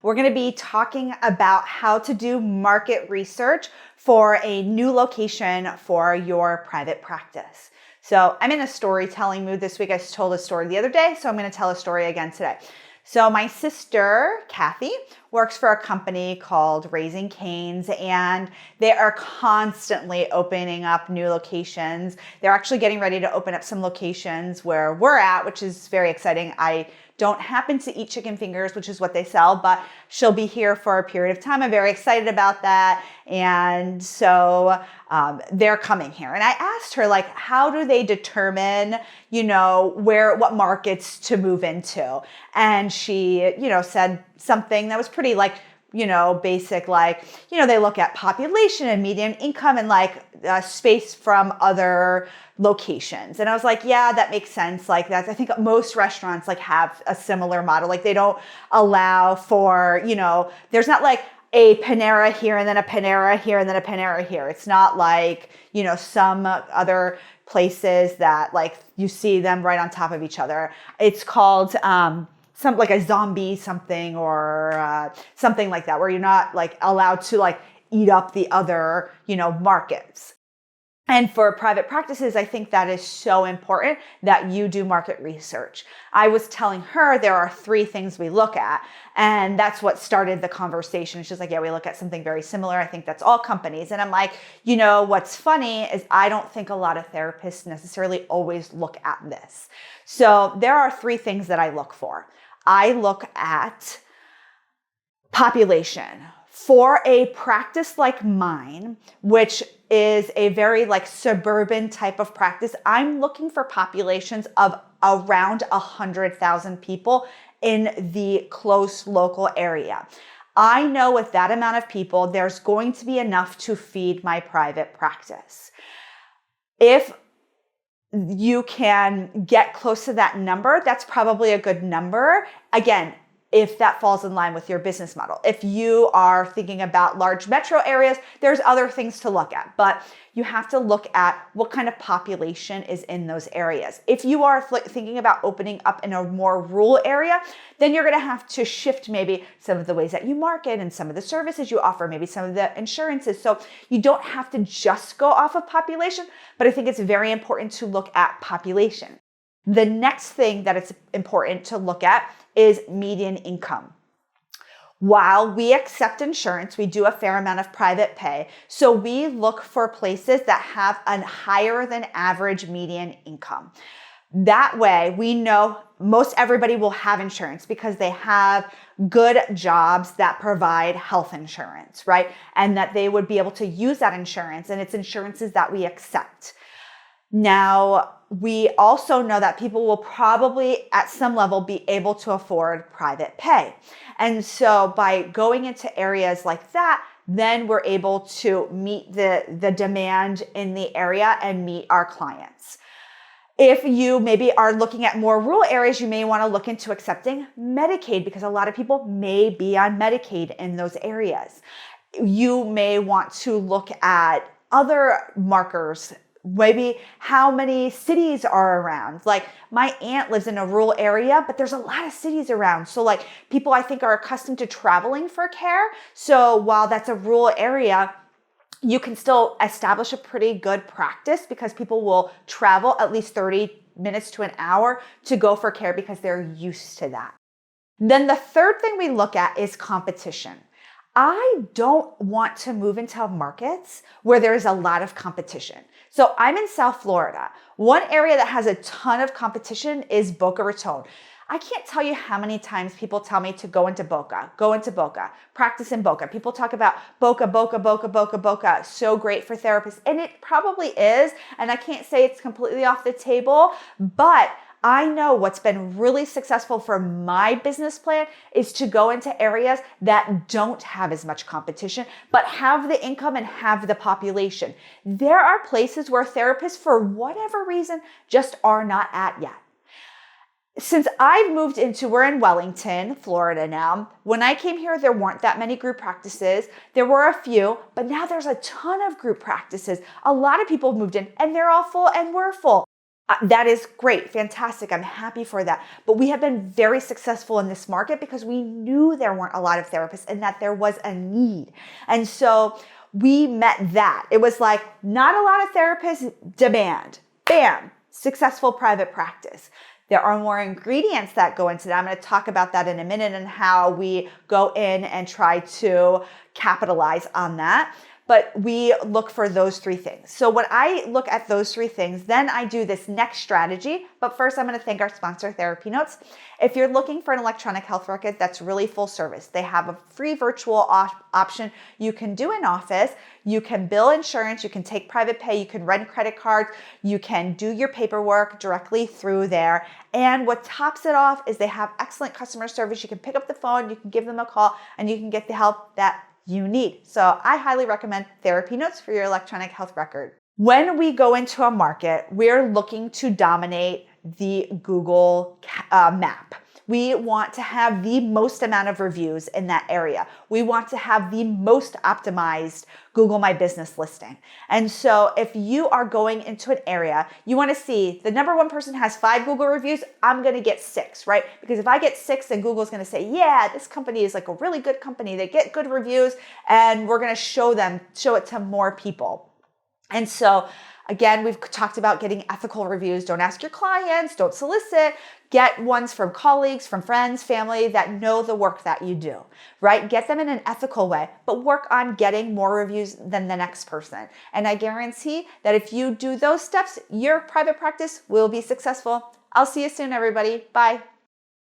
we're going to be talking about how to do market research for a new location for your private practice. So I'm in a storytelling mood this week. I told a story the other day, so I'm going to tell a story again today. So my sister, Kathy, works for a company called Raising Cane's, and they are constantly opening up new locations. They're actually getting ready to open up some locations where we're at, which is very exciting. I don't happen to eat chicken fingers, which is what they sell, but she'll be here for a period of time. I'm very excited about that. And so they're coming here. And I asked her, like, how do they determine, what markets to move into? And she, said something that was pretty basic, they look at population and median income and space from other locations. And I was like, yeah, that makes sense. I think most restaurants have a similar model. They don't allow for, there's not a Panera here and then a Panera here and then a Panera here. It's not some other places that you see them right on top of each other. It's called, a zombie something or something like that, where you're not allowed to eat up the other, markets. And for private practices, I think that is so important that you do market research. I was telling her there are 3 things we look at, and that's what started the conversation. She's like, yeah, we look at something very similar. I think that's all companies. And I'm like, what's funny is I don't think a lot of therapists necessarily always look at this. So there are 3 things that I look for. I look at population. For a practice like mine, which is a very suburban type of practice, I'm looking for populations of around 100,000 people in the close local area. I know with that amount of people, there's going to be enough to feed my private practice. If you can get close to that number, that's probably a good number. Again, if that falls in line with your business model. If you are thinking about large metro areas, there's other things to look at, but you have to look at what kind of population is in those areas. If you are thinking about opening up in a more rural area, then you're going to have to shift maybe some of the ways that you market and some of the services you offer, maybe some of the insurances. So you don't have to just go off of population, but I think it's very important to look at population. The next thing that it's important to look at is median income. While we accept insurance, we do a fair amount of private pay. So we look for places that have a higher than average median income. That way, we know most everybody will have insurance because they have good jobs that provide health insurance, right? And that they would be able to use that insurance, and it's insurances that we accept. Now, we also know that people will probably at some level be able to afford private pay. And so by going into areas like that, then we're able to meet the demand in the area and meet our clients. If you maybe are looking at more rural areas, you may want to look into accepting Medicaid because a lot of people may be on Medicaid in those areas. You may want to look at other markers. Maybe how many cities are around. My aunt lives in a rural area, but there's a lot of cities around. So people I think are accustomed to traveling for care. So while that's a rural area, you can still establish a pretty good practice because people will travel at least 30 minutes to an hour to go for care because they're used to that. Then the third thing we look at is competition. I don't want to move into markets where there's a lot of competition. So I'm in South Florida. One area that has a ton of competition is Boca Raton. I can't tell you how many times people tell me to go into Boca, practice in Boca. People talk about Boca, so great for therapists. And it probably is. And I can't say it's completely off the table, but I know what's been really successful for my business plan is to go into areas that don't have as much competition, but have the income and have the population. There are places where therapists, for whatever reason, just are not at yet. Since I've moved we're in Wellington, Florida now. When I came here, there weren't that many group practices. There were a few, but now there's a ton of group practices. A lot of people moved in and they're all full and we're full. That is great, fantastic. I'm happy for that. But we have been very successful in this market because we knew there weren't a lot of therapists and that there was a need. And so we met that. It was like, not a lot of therapists, demand. Bam, successful private practice. There are more ingredients that go into that. I'm going to talk about that in a minute and how we go in and try to capitalize on that. But we look for those three things. So when I look at those three things, then I do this next strategy. But first, I'm going to thank our sponsor, TherapyNotes. If you're looking for an electronic health record that's really full service, they have a free virtual option. You can do in office. You can bill insurance. You can take private pay. You can rent credit cards. You can do your paperwork directly through there. And what tops it off is they have excellent customer service. You can pick up the phone. You can give them a call and you can get the help that you need. So I highly recommend TherapyNotes for your electronic health record. When we go into a market, we're looking to dominate the Google map. We want to have the most amount of reviews in that area. We want to have the most optimized Google My Business listing. And so if you are going into an area, you want to see the number one person has 5 Google reviews, I'm going to get 6, right? Because if I get 6, then Google's going to say, yeah, this company is like a really good company. They get good reviews and we're going to show it to more people. And so again, we've talked about getting ethical reviews. Don't ask your clients, don't solicit. Get ones from colleagues, from friends, family that know the work that you do, right? Get them in an ethical way, but work on getting more reviews than the next person. And I guarantee that if you do those steps, your private practice will be successful. I'll see you soon, everybody. Bye.